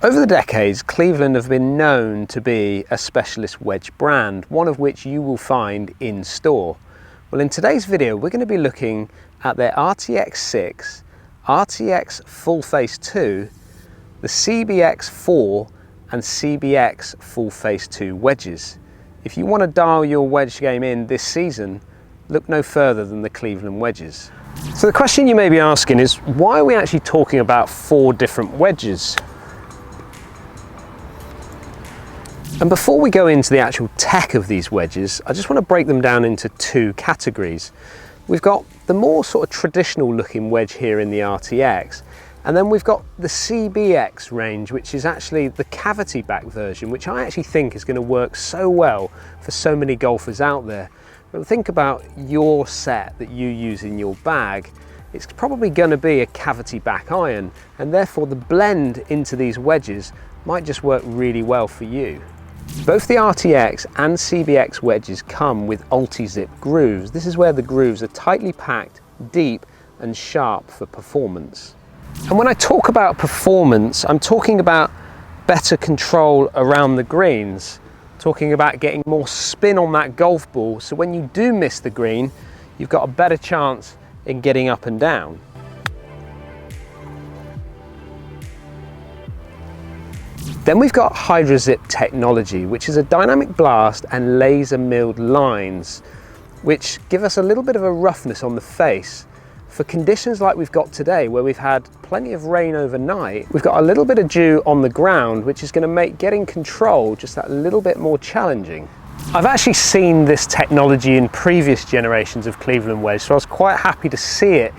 Over the decades, Cleveland have been known to be a specialist wedge brand, one of which you will find in store. Well, in today's video, we're going to be looking at their RTX6, RTX Full Face 2, the CBX4 and CBX Full Face 2 wedges. If you want to dial your wedge game in this season, look no further than the Cleveland wedges. So the question you may be asking is, why are we actually talking about 4 different wedges? And before we go into the actual tech of these wedges, I just want to break them down into 2 categories. We've got the more sort of traditional looking wedge here in the RTX, and then we've got the CBX range, which is actually the cavity back version, which I actually think is going to work so well for so many golfers out there. But think about your set that you use in your bag. It's probably going to be a cavity back iron, and therefore the blend into these wedges might just work really well for you. Both the RTX and CBX wedges come with ulti-zip grooves. This is where the grooves are tightly packed, deep and sharp for performance. And when I talk about performance, I'm talking about better control around the greens, talking about getting more spin on that golf ball, so when you do miss the green, you've got a better chance in getting up and down. Then we've got HydroZip technology, which is a dynamic blast and laser milled lines, which give us a little bit of a roughness on the face. For conditions like we've got today, where we've had plenty of rain overnight, we've got a little bit of dew on the ground, which is going to make getting control just that little bit more challenging. I've actually seen this technology in previous generations of Cleveland wedge, so I was quite happy to see it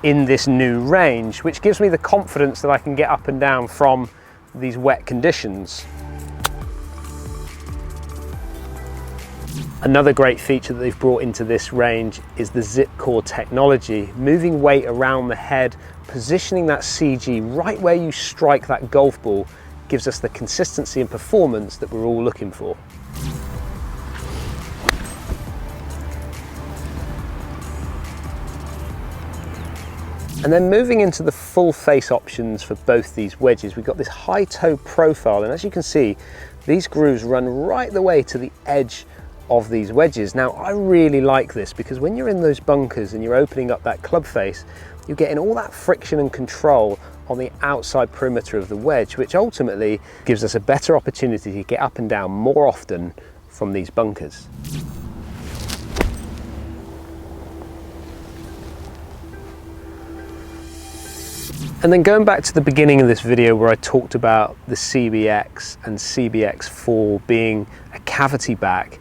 in this new range, which gives me the confidence that I can get up and down from these wet conditions. Another great feature that they've brought into this range is the zip core technology, moving weight around the head, positioning that CG right where you strike that golf ball, gives us the consistency and performance that we're all looking for. And then moving into the full face options for both these wedges, we've got this high toe profile, and as you can see, these grooves run right the way to the edge of these wedges. Now, I really like this because when you're in those bunkers and you're opening up that club face, you're getting all that friction and control on the outside perimeter of the wedge, which ultimately gives us a better opportunity to get up and down more often from these bunkers. And then going back to the beginning of this video where I talked about the CBX and CBX4 being a cavity back,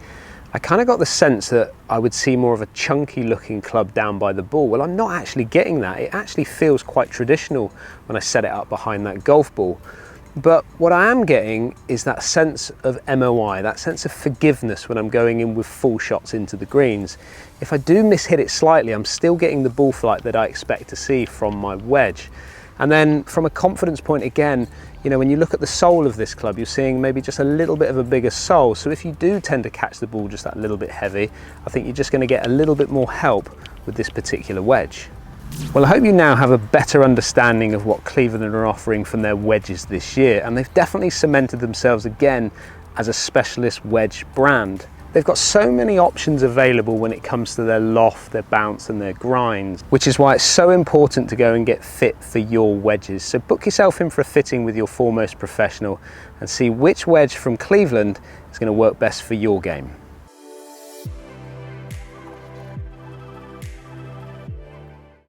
I kind of got the sense that I would see more of a chunky looking club down by the ball. Well, I'm not actually getting that. It actually feels quite traditional when I set it up behind that golf ball. But what I am getting is that sense of MOI, that sense of forgiveness when I'm going in with full shots into the greens. If I do mishit it slightly, I'm still getting the ball flight that I expect to see from my wedge. And then from a confidence point again, you know, when you look at the sole of this club, you're seeing maybe just a little bit of a bigger sole. So if you do tend to catch the ball just that little bit heavy, I think you're just going to get a little bit more help with this particular wedge. Well, I hope you now have a better understanding of what Cleveland are offering from their wedges this year, and they've definitely cemented themselves again as a specialist wedge brand. They've got so many options available when it comes to their loft, their bounce and their grinds, which is why it's so important to go and get fit for your wedges. So book yourself in for a fitting with your foremost professional and see which wedge from Cleveland is going to work best for your game.